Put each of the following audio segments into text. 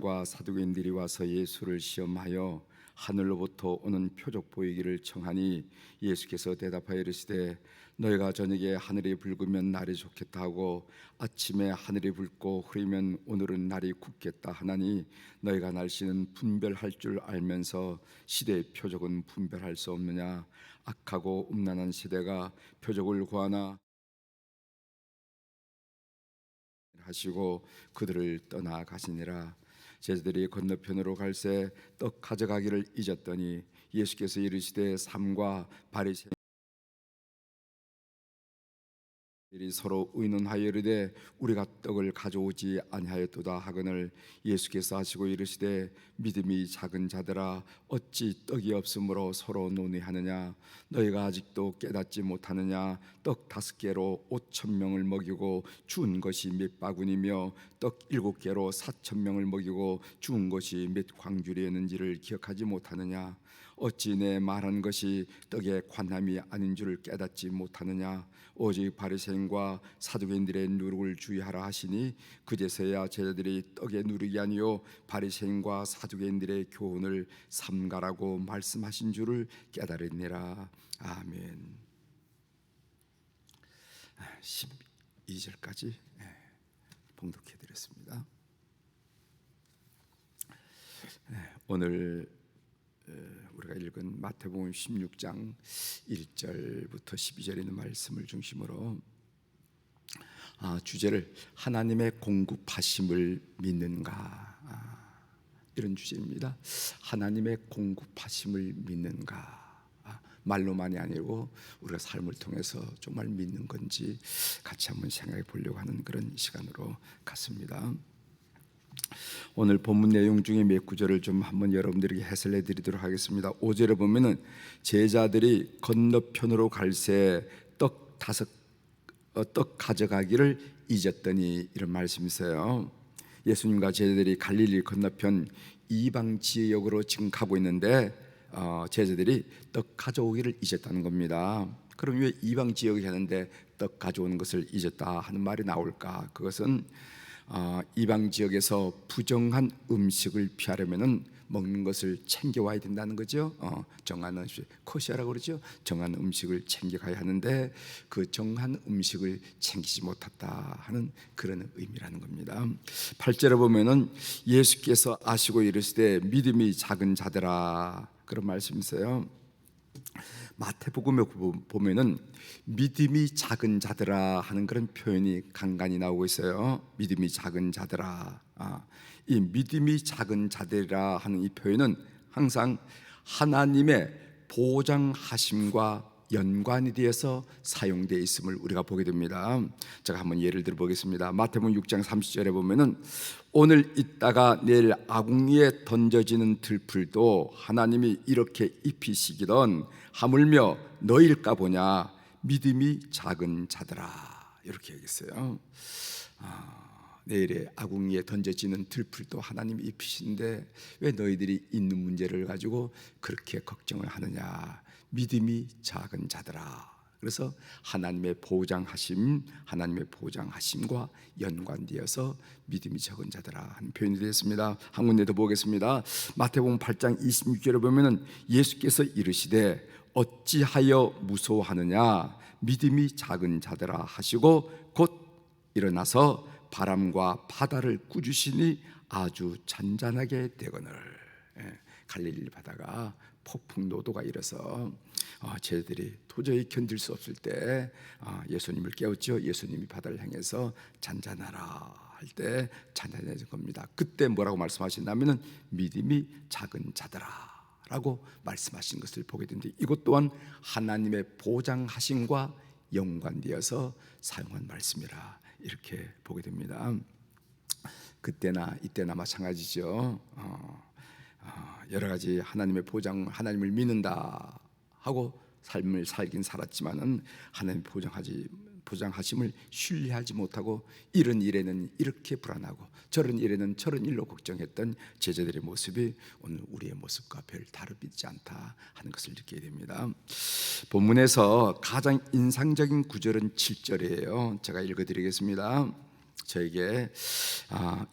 바리새인과 사두개인들이 와서 예수를 시험하여 하늘로부터 오는 표적 보이기를 청하니 예수께서 대답하여 이르시되 너희가 저녁에 하늘이 붉으면 날이 좋겠다 하고 아침에 하늘이 붉고 흐리면 오늘은 날이 굽겠다 하나니 너희가 날씨는 분별할 줄 알면서 시대의 표적은 분별할 수 없느냐. 악하고 음란한 시대가 표적을 구하나 하시고 그들을 떠나 가시니라. 제자들이 건너편으로 갈새 떡 가져가기를 잊었더니 예수께서 이르시되 삼가 바리새인들이 서로 의논하여 이르되 우리가 떡을 가져오지 아니하였도다 하거늘 예수께서 하시고 이르시되 믿음이 작은 자들아 어찌 떡이 없으므로 서로 논의하느냐. 너희가 아직도 깨닫지 못하느냐. 떡 5개로 5,000명을 먹이고 주운 것이 몇 바구니며 떡 7개로 4,000명을 먹이고 주운 것이 몇 광주리였는지를 기억하지 못하느냐. 어찌 내 말한 것이 떡의 관함이 아닌 줄을 깨닫지 못하느냐. 오직 바리새인과 사두개인들의 누룩을 주의하라 하시니 그제서야 제자들이 떡의 누룩이 아니요 바리새인과 사두개인들의 교훈을 삼가라고 말씀하신 줄을 깨달으니라. 아멘. 12절까지 봉독해 드렸습니다. 오늘 우리가 읽은 마태복음 16장 1절부터 12절에 있는 말씀을 중심으로 주제를 하나님의 공급하심을 믿는가, 이런 주제입니다. 하나님의 공급하심을 믿는가. 말로만이 아니고 우리가 삶을 통해서 정말 믿는 건지 같이 한번 생각해 보려고 하는 그런 시간으로 갔습니다. 오늘 본문 내용 중에 몇 구절을 좀 한번 여러분들에게 해설해 드리도록 하겠습니다. 5절에 보면은 제자들이 건너편으로 갈새 떡 가져가기를 잊었더니 이런 말씀이 있어요. 예수님과 제자들이 갈릴리 건너편 이방 지역으로 지금 가고 있는데 제자들이 떡 가져오기를 잊었다는 겁니다. 그럼 왜 이방 지역에 가는데 떡 가져오는 것을 잊었다 하는 말이 나올까? 그것은 이방 지역에서 부정한 음식을 피하려면은 먹는 것을 챙겨와야 된다는 거죠. 정한 음식, 코시아라고 그러죠. 정한 음식을 챙겨가야 하는데 그 정한 음식을 챙기지 못했다 하는 그런 의미라는 겁니다. 8절에 보면은 예수께서 아시고 이르시되 믿음이 작은 자들아, 그런 말씀이 있어요. 마태복음에 보면은 믿음이 작은 자들아 하는 그런 표현이 간간히 나오고 있어요. 믿음이 작은 자들아. 이 믿음이 작은 자들이라 하는 이 표현은 항상 하나님의 보장하심과 연관이 되어서 사용되어 있음을 우리가 보게 됩니다. 제가 한번 예를 들어 보겠습니다. 마태복음 6장 30절에 보면은 오늘 있다가 내일 아궁이에 던져지는 들풀도 하나님이 이렇게 입히시기던 하물며 너일까 보냐. 믿음이 작은 자들아, 이렇게 얘기했어요. 내일에 아궁이에 던져지는 들풀도 하나님이 입히시는데 왜 너희들이 있는 문제를 가지고 그렇게 걱정을 하느냐. 믿음이 작은 자들아. 그래서 하나님의 보장하심과 연관되어서 믿음이 적은 자들아 하는 표현이 되었습니다. 한 군데 더 보겠습니다. 마태복음 8장 26절에 보면은 예수께서 이르시되 어찌하여 무서워하느냐. 믿음이 작은 자들아 하시고 곧 일어나서 바람과 바다를 꾸짖으시니 아주 잔잔하게 되거늘. 갈릴리 바다가 폭풍 노도가 일어서 제자들이 도저히 견딜 수 없을 때 예수님을 깨웠죠. 예수님이 바다를 향해서 잔잔하라 할 때 잔잔해진 겁니다. 그때 뭐라고 말씀하신다면은 믿음이 작은 자들아라고 말씀하신 것을 보게 되는데 이것 또한 하나님의 보장하심과 연관되어서 사용한 말씀이라 이렇게 보게 됩니다. 그때나 이때나 마찬가지죠. 여러 가지 하나님의 보장, 하나님을 믿는다 하고 삶을 살긴 살았지만은 하나님 보장하심을 신뢰하지 못하고 이런 일에는 이렇게 불안하고 저런 일에는 저런 일로 걱정했던 제자들의 모습이 오늘 우리의 모습과 별 다르지 않다 하는 것을 느끼게 됩니다. 본문에서 가장 인상적인 구절은 7절이에요. 제가 읽어드리겠습니다. 저에게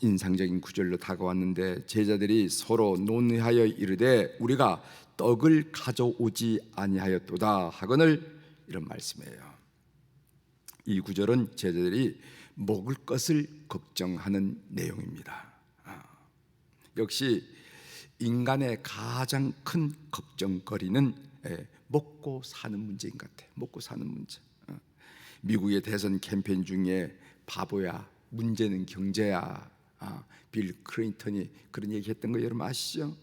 인상적인 구절로 다가왔는데, 제자들이 서로 논의하여 이르되 우리가 떡을 가져오지 아니하였도다 하거늘, 이런 말씀이에요. 이 구절은 제자들이 먹을 것을 걱정하는 내용입니다. 역시 인간의 가장 큰 걱정거리는 먹고 사는 문제인 것 같아요. 먹고 사는 문제. 미국의 대선 캠페인 중에 바보야, 문제는 경제야, 빌 클린턴이 그런 얘기했던 거 여러분 아시죠?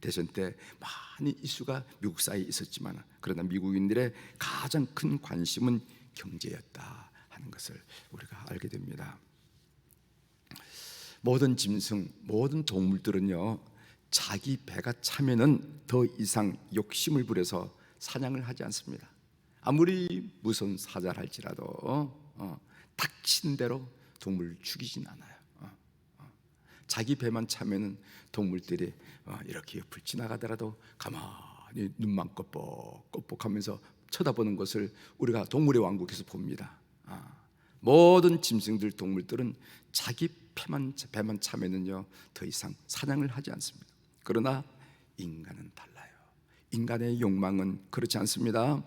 대선 때 많이 이슈가 미국 사이에 있었지만, 그러나 미국인들의 가장 큰 관심은 경제였다 하는 것을 우리가 알게 됩니다. 모든 짐승, 모든 동물들은요, 자기 배가 차면은 더 이상 욕심을 부려서 사냥을 하지 않습니다. 아무리 무서운 사자랄지라도 닥친 대로 동물을 죽이진 않아요. 자기 배만 차면은 동물들이 이렇게 옆을 지나가더라도 가만히 눈만 껍벅하면서 쳐다보는 것을 우리가 동물의 왕국에서 봅니다. 모든 짐승들, 동물들은 자기 배만 차면은요 더 이상 사냥을 하지 않습니다. 그러나 인간은 달라요. 인간의 욕망은 그렇지 않습니다.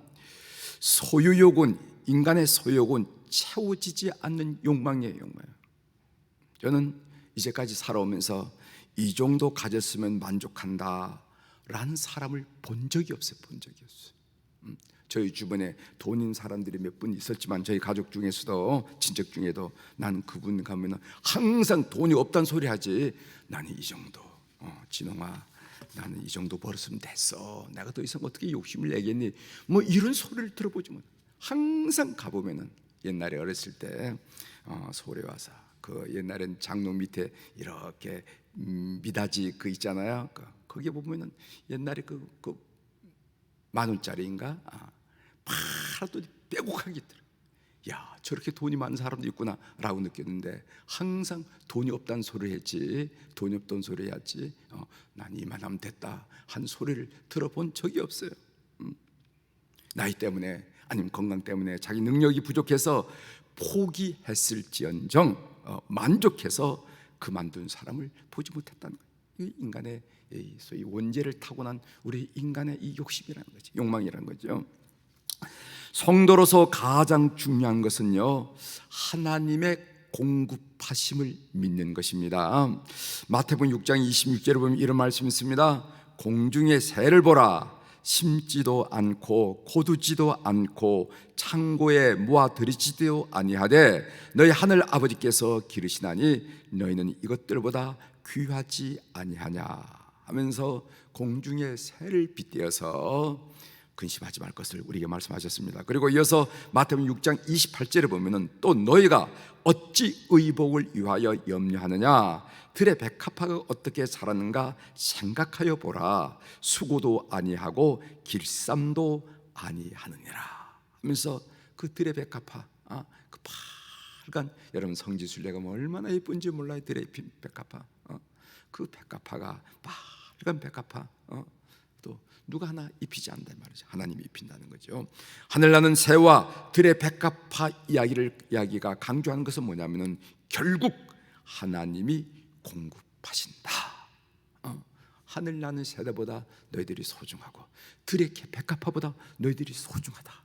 소유욕은, 인간의 소유욕은 채워지지 않는 욕망이에요. 욕망이에요. 저는 이제까지 살아오면서 이 정도 가졌으면 만족한다 라는 사람을 본 적이 없어요. 저희 주변에 돈 있는 사람들이 몇 분 있었지만, 저희 가족 중에서도, 친척 중에도 나는 그분 가면 항상 돈이 없다는 소리 하지, 나는 이 정도, 진홍아 나는 이 정도 벌었으면 됐어, 내가 더 이상 어떻게 욕심을 내겠니, 뭐 이런 소리를 들어보지 못. 항상 가보면은, 옛날에 어렸을 때 서울에 와서 그 옛날엔 장로 밑에 이렇게 미닫이 그 있잖아요. 거기에 보면은 옛날에 그 10,000원짜리인가 팔았더니 빼곡하게 있더라. 야, 저렇게 돈이 많은 사람도 있구나 라고 느꼈는데, 항상 돈이 없다는 소리를 했지, 돈이 없던 소리 했지, 난 이만하면 됐다 한 소리를 들어본 적이 없어요. 나이 때문에 아니면 건강 때문에 자기 능력이 부족해서 포기했을지언정 만족해서 그만둔 사람을 보지 못했다는 거예요. 이 인간의 소위 원죄를 타고난 우리 인간의 이 욕심이라는 거죠. 욕망이라는 거죠. 성도로서 가장 중요한 것은요, 하나님의 공급하심을 믿는 것입니다. 마태복음 6장 26절에 보면 이런 말씀이 있습니다. 공중의 새를 보라. 심지도 않고 거두지도 않고 창고에 모아들이지도 아니하되 너희 하늘 아버지께서 기르시나니 너희는 이것들보다 귀하지 아니하냐 하면서 공중의 새를 빗대어서 근심하지 말 것을 우리에게 말씀하셨습니다. 그리고 이어서 마태복음 6장 28절에 보면은 또 너희가 어찌 의복을 위하여 염려하느냐, 들의 백합화가 어떻게 자라는가 생각하여 보라. 수고도 아니하고 길쌈도 아니하느니라 하면서 그 들의 백합화, 그 빨간, 여러분 성지순례가 뭐 얼마나 예쁜지 몰라요. 들의 백합화, 그 백합화가 빨간 백합화, 또 누가 하나 입히지 않는단 말이죠. 하나님이 입힌다는 거죠. 하늘나는 새와 들의 백합화 이야기가 강조하는 것은 뭐냐면은 결국 하나님이 공급하신다. 하늘나는 새들보다 너희들이 소중하고 들의 백합화보다 너희들이 소중하다.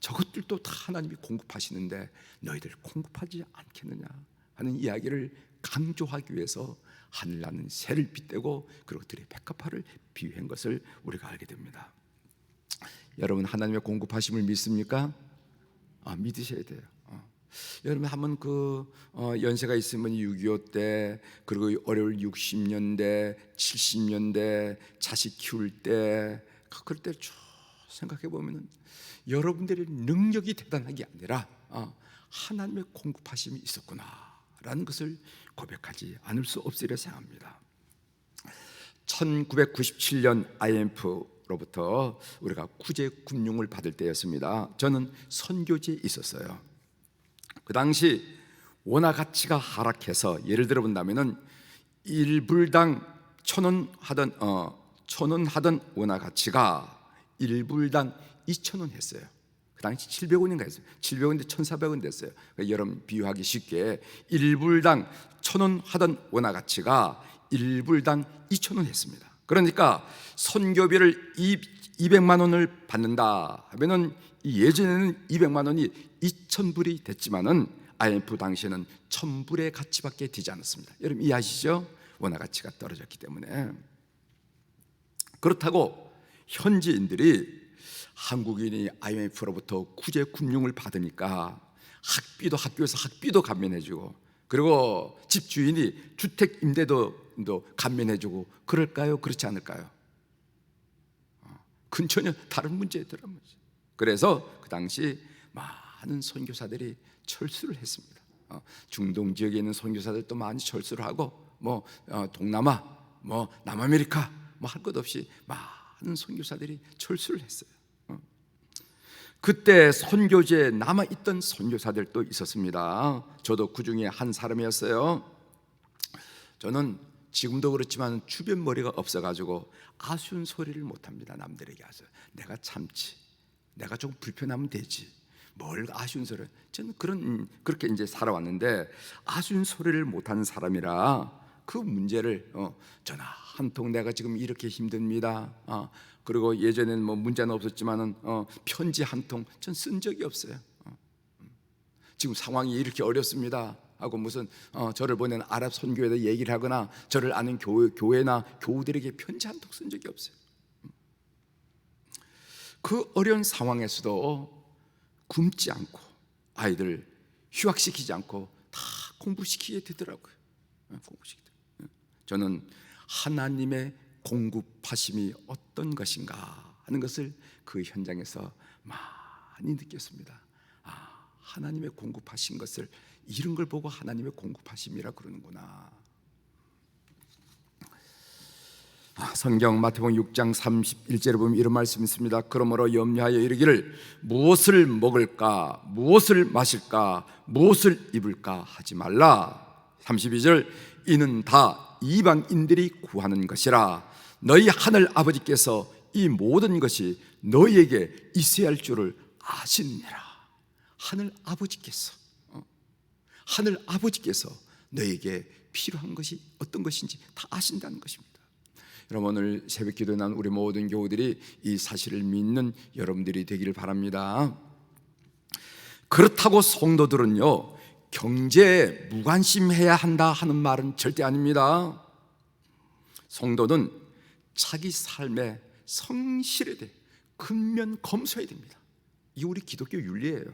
저것들도 다 하나님이 공급하시는데 너희들 공급하지 않겠느냐 하는 이야기를 강조하기 위해서 하늘나는 새를 빗대고 그리고 들의 백합화를 비유한 것을 우리가 알게 됩니다. 여러분, 하나님의 공급하심을 믿습니까? 믿으셔야 돼요. 여러분 한번 연세가 있으면 6.25 때, 그리고 어려울 60년대 70년대 자식 키울 때, 그럴 때 쭉 생각해 보면은 여러분들의 능력이 대단한 게 아니라 하나님의 공급하심이 있었구나라는 것을 고백하지 않을 수 없으리라 생각합니다. 1997년 IMF로부터 우리가 구제 금융을 받을 때였습니다. 저는 선교지에 있었어요. 그 당시 원화 가치가 하락해서, 예를 들어 본다면은 1불당 1,000원 하던 원화 가치가 1불당 2,000원 했어요. 그 당시 700원인가 했어요. 700원인데 1,400원 됐어요. 그러니까 여러분 비유하기 쉽게 1불당 1,000원 하던 원화 가치가 1불당 2,000원 했습니다. 그러니까 선교비를 200만 원을 받는다 하면은 예전에는 200만 원이 2,000불이 됐지만은 IMF 당시에는 1,000불의 가치밖에 되지 않았습니다. 여러분 이해하시죠? 원화 가치가 떨어졌기 때문에. 그렇다고 현지인들이 한국인이 IMF로부터 구제 금융을 받으니까 학비도 학교에서 학비도 감면해주고, 그리고 집주인이 주택 임대도 감면해주고 그럴까요? 그렇지 않을까요? 그건 전혀 다른 문제더라고요. 그래서 그 당시 많은 선교사들이 철수를 했습니다. 중동 지역에 있는 선교사들도 많이 철수를 하고, 동남아, 남아메리카 할 것 없이 많은 선교사들이 철수를 했어요. 그때 선교지에 남아있던 선교사들도 있었습니다. 저도 그 중에 한 사람이었어요. 저는 지금도 그렇지만 주변 머리가 없어가지고 아쉬운 소리를 못합니다. 남들에게 와서 내가 참지, 내가 좀 불편하면 되지, 뭘 아쉬운 소리. 저는 그렇게 이제 살아왔는데 아쉬운 소리를 못하는 사람이라 그 문제를 전화 한 통, 내가 지금 이렇게 힘듭니다. 그리고 예전에는 문자는 없었지만은 편지 한 통 전 쓴 적이 없어요. 지금 상황이 이렇게 어렵습니다 하고 무슨 저를 보낸 아랍 선교에다 얘기를 하거나 저를 아는 교회나 교우들에게 편지 한 통 쓴 적이 없어요. 그 어려운 상황에서도 굶지 않고 아이들 휴학시키지 않고 다 공부시키게 되더라고요. 공부시키더라고요. 저는 하나님의 공급하심이 어떤 것인가 하는 것을 그 현장에서 많이 느꼈습니다. 하나님의 공급하신 것을, 이런 걸 보고 하나님의 공급하심이라 그러는구나. 성경 마태복음 6장 31절에 보면 이런 말씀이 있습니다. 그러므로 염려하여 이르기를 무엇을 먹을까, 무엇을 마실까, 무엇을 입을까 하지 말라. 32절 이는 다 이방인들이 구하는 것이라. 너희 하늘 아버지께서 이 모든 것이 너희에게 있어야 할 줄을 아시느니라. 하늘 아버지께서 너희에게 필요한 것이 어떤 것인지 다 아신다는 것입니다. 여러분, 오늘 새벽 기도에 난 우리 모든 교우들이 이 사실을 믿는 여러분들이 되기를 바랍니다. 그렇다고 성도들은요 경제에 무관심해야 한다 하는 말은 절대 아닙니다. 성도는 자기 삶에 성실해야 돼. 근면 검소해야 됩니다. 이게 우리 기독교 윤리예요.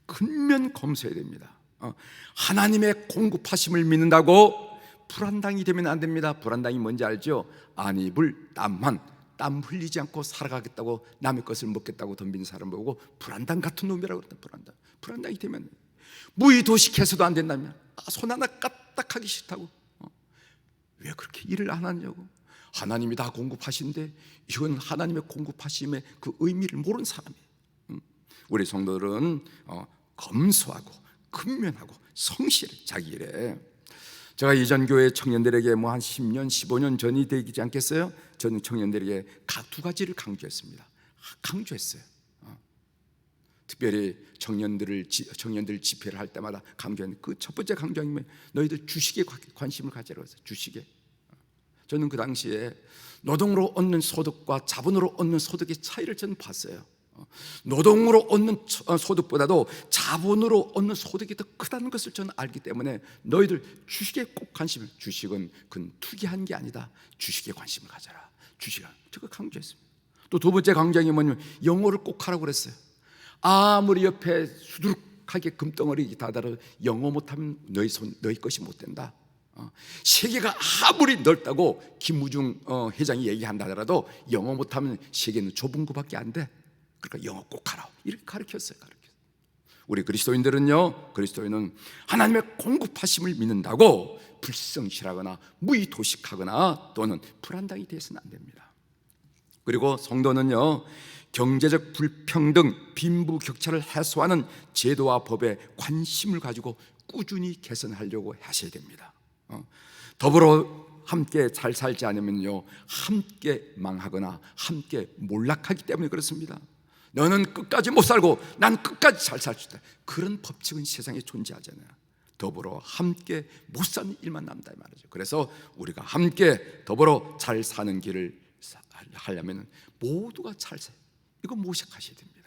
근면 검소해야 됩니다. 하나님의 공급하심을 믿는다고 불안당이 되면 안 됩니다. 불안당이 뭔지 알죠? 안 입을 땀 흘리지 않고 살아가겠다고 남의 것을 먹겠다고 덤비는 사람 보고 불안당 같은 놈이라고 그랬다. 불안당이 되면 무의도식해서도 안 된다면 손 하나 까딱하기 싫다고 왜 그렇게 일을 안 하냐고. 하나님이 다 공급하신데 이건 하나님의 공급하심의 그 의미를 모르는 사람이에요. 우리 성도들은 검소하고 근면하고 성실해 자기 일에. 제가 이전 교회 청년들에게 한 10년 15년 전이 되지 않겠어요? 저는 청년들에게 각 두 가지를 강조했어요. 특별히 청년들 집회를 할 때마다 강조하는 그 첫 번째 강조하면 너희들 주식에 관심을 가지라고 했어요. 주식에. 저는 그 당시에 노동으로 얻는 소득과 자본으로 얻는 소득의 차이를 저는 봤어요. 노동으로 얻는 소득보다도 자본으로 얻는 소득이 더 크다는 것을 저는 알기 때문에 너희들 주식에 꼭 관심을. 주식은 그 투기한 게 아니다. 주식에 관심을 가져라. 주식을. 제가 강조했습니다. 또 두 번째 강조이 뭐냐면 영어를 꼭 하라고 그랬어요. 아무리 옆에 수두룩하게 금덩어리 다다라 영어 못하면 너희 것이 못 된다. 세계가 아무리 넓다고 김무중 회장이 얘기한다 하더라도 영어 못하면 세계는 좁은 것밖에 안 돼. 그러니까 영어 꼭 하라. 이렇게 가르쳤어요. 우리 그리스도인은 하나님의 공급하심을 믿는다고 불성실하거나 무의도식하거나 또는 불안당이 되어서는 안 됩니다. 그리고 성도는요 경제적 불평등, 빈부격차를 해소하는 제도와 법에 관심을 가지고 꾸준히 개선하려고 하셔야 됩니다. 더불어 함께 잘 살지 않으면요 함께 망하거나 함께 몰락하기 때문에 그렇습니다. 너는 끝까지 못 살고 난 끝까지 잘 살 수 있다. 그런 법칙은 세상에 존재하잖아요. 더불어 함께 못 사는 일만 남다 이 말이죠. 그래서 우리가 함께 더불어 잘 사는 길을 하려면 모두가 잘 살아요. 이거 모색하셔야 됩니다.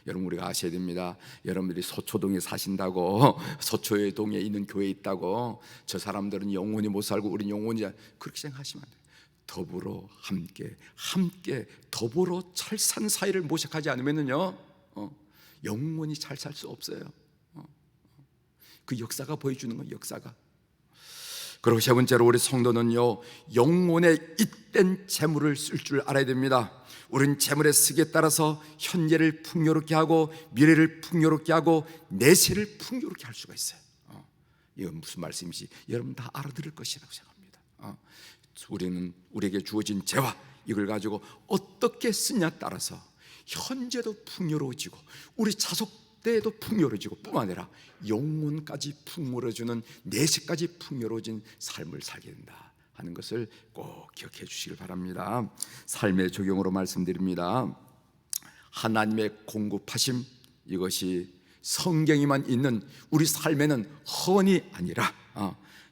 여러분, 우리가 아셔야 됩니다. 여러분들이 서초동에 사신다고, 서초동에 있는 교회에 있다고 저 사람들은 영원히 못 살고 우리는 영원히, 그렇게 생각하시면 안 돼요. 더불어 함께 더불어 잘 사는 사이를 모색하지 않으면요, 영원히 잘 살 수 없어요. 그 역사가 보여주는 건 역사가. 그리고 세 번째로 우리 성도는요, 영혼의 잇된 재물을 쓸 줄 알아야 됩니다. 우리는 재물의 쓰기에 따라서 현재를 풍요롭게 하고 미래를 풍요롭게 하고 내세를 풍요롭게 할 수가 있어요. 이건 무슨 말씀인지 여러분 다 알아들을 것이라고 생각합니다. 우리에게 주어진 재화, 이걸 가지고 어떻게 쓰냐에 따라서 현재도 풍요로워지고 우리 자손때에도 풍요로워지고 뿐만 아니라 영혼까지 풍요로워지는, 내세까지 풍요로워진 삶을 살게 된다 하는 것을 꼭 기억해 주시길 바랍니다. 삶의 적용으로 말씀드립니다. 하나님의 공급하심, 이것이 성경에만 있는 우리 삶에는 허언이 아니라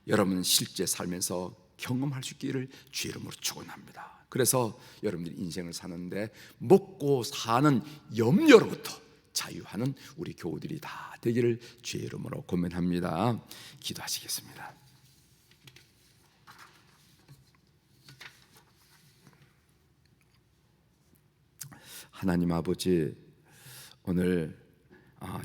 여러분 실제 살면서 경험할 수 있기를 주의 이름으로 축원합니다. 그래서 여러분들이 인생을 사는데 먹고 사는 염려로부터 자유하는 우리 교우들이 다 되기를 주의 이름으로 고면합니다. 기도하시겠습니다. 하나님 아버지, 오늘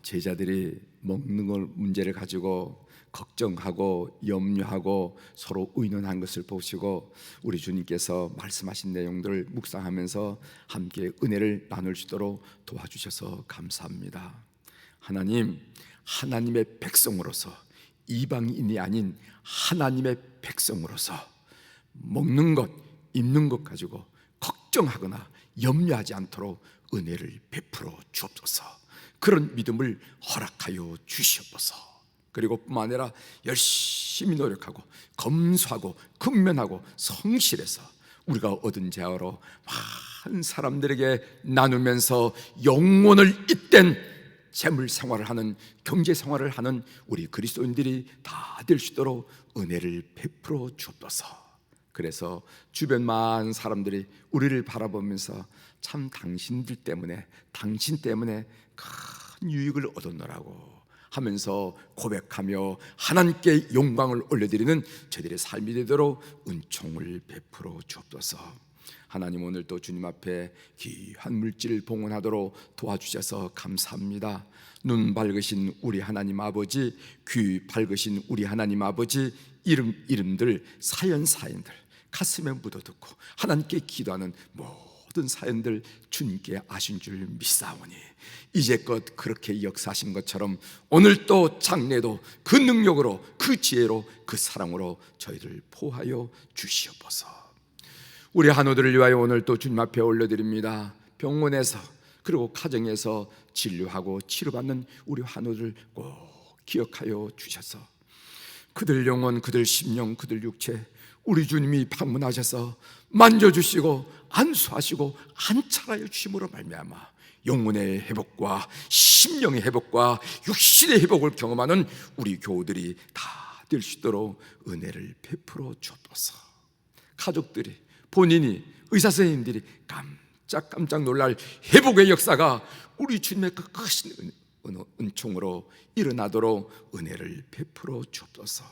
제자들이 먹는 걸 문제를 가지고 걱정하고 염려하고 서로 의논한 것을 보시고 우리 주님께서 말씀하신 내용들을 묵상하면서 함께 은혜를 나눌 수 있도록 도와주셔서 감사합니다. 하나님, 하나님의 백성으로서, 이방인이 아닌 하나님의 백성으로서 먹는 것, 입는 것 가지고 걱정하거나 염려하지 않도록 은혜를 베풀어 주옵소서. 그런 믿음을 허락하여 주시옵소서. 그리고 뿐만 아니라 열심히 노력하고 검소하고 근면하고 성실해서 우리가 얻은 재화로 많은 사람들에게 나누면서 영혼을 잇된 재물 생활을 하는, 경제 생활을 하는 우리 그리스도인들이 다 될 수 있도록 은혜를 베풀어 주옵소서. 그래서 주변 많은 사람들이 우리를 바라보면서 참 당신들 때문에, 당신 때문에 큰 유익을 얻었노라고 하면서 고백하며 하나님께 영광을 올려드리는 저희들의 삶이 되도록 은총을 베풀어 주옵소서. 하나님, 오늘 또 주님 앞에 귀한 물질을 봉헌하도록 도와주셔서 감사합니다. 눈 밝으신 우리 하나님 아버지, 귀 밝으신 우리 하나님 아버지, 이름들, 사연들 가슴에 묻어두고 하나님께 기도하는 모든 사연들 주님께 아신 줄 믿사오니 이제껏 그렇게 역사하신 것처럼 오늘 또 장래도 그 능력으로, 그 지혜로, 그 사랑으로 저희를 보호하여 주시옵소서. 우리 한우들을 위하여 오늘 또 주님 앞에 올려드립니다. 병원에서 그리고 가정에서 진료하고 치료받는 우리 한우들 꼭 기억하여 주셔서 그들 영혼, 그들 심령, 그들 육체 우리 주님이 방문하셔서 만져주시고 안수하시고 안찰하여 주심으로 말미암아 영혼의 회복과 심령의 회복과 육신의 회복을 경험하는 우리 교우들이 다 될 수 있도록 은혜를 베풀어 주옵소서. 가족들이, 본인이, 의사 선생님들이 깜짝 놀랄 회복의 역사가 우리 주님의 그 크신 은총으로 일어나도록 은혜를 베풀어 주옵소서.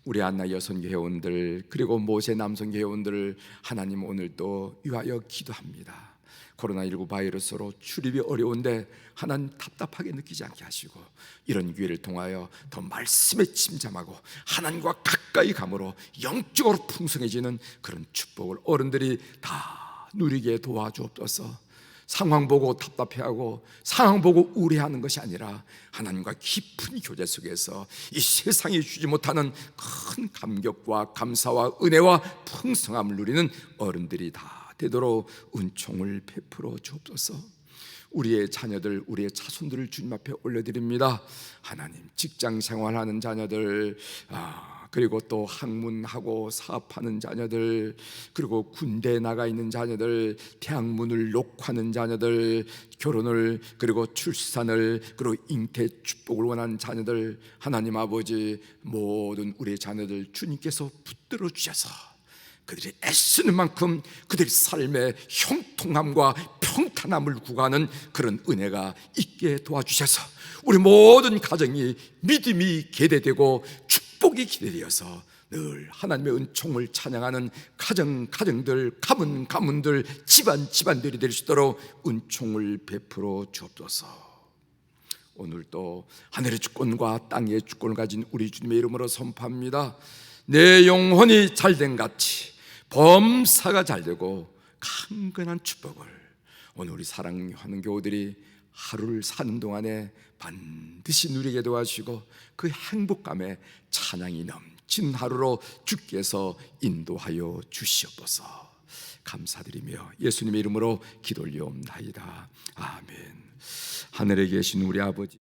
우리 안나 여성교 회원들 그리고 모세 남성교 회원들을 하나님 오늘도 위하여 기도합니다. 코로나19 바이러스로 출입이 어려운데 하나님 답답하게 느끼지 않게 하시고 이런 기회를 통하여 더 말씀에 침잠하고 하나님과 가까이 감으로 영적으로 풍성해지는 그런 축복을 어른들이 다 누리게 도와주옵소서. 상황 보고 답답해하고 상황 보고 우려하는 것이 아니라 하나님과 깊은 교제 속에서 이 세상이 주지 못하는 큰 감격과 감사와 은혜와 풍성함을 누리는 어른들이 다 되도록 은총을 베풀어 주옵소서. 우리의 자녀들, 우리의 자손들을 주님 앞에 올려드립니다. 하나님, 직장 생활하는 자녀들, 그리고 또 학문하고 사업하는 자녀들, 그리고 군대에 나가 있는 자녀들, 대학문을 녹화하는 자녀들, 결혼을 그리고 출산을 그리고 잉태 축복을 원하는 자녀들, 하나님 아버지 모든 우리의 자녀들 주님께서 붙들어 주셔서 그들이 애쓰는 만큼 그들의 삶의 형통함과 평탄함을 구가하는 그런 은혜가 있게 도와주셔서 우리 모든 가정이 믿음이 계대되고 축복이 기대되어서 늘 하나님의 은총을 찬양하는 가정들, 가문들, 집안들이 될 수 있도록 은총을 베풀어 주옵소서. 오늘 또 하늘의 주권과 땅의 주권을 가진 우리 주님의 이름으로 선포합니다. 내 영혼이 잘된 같이 범사가 잘되고 강건한 축복을 오늘 우리 사랑하는 교우들이 하루를 사는 동안에 반드시 누리게 도와주시고 그 행복감에 찬양이 넘치는 하루로 주께서 인도하여 주시옵소서. 감사드리며 예수님의 이름으로 기도 올리옵나이다. 아멘. 하늘에 계신 우리 아버지,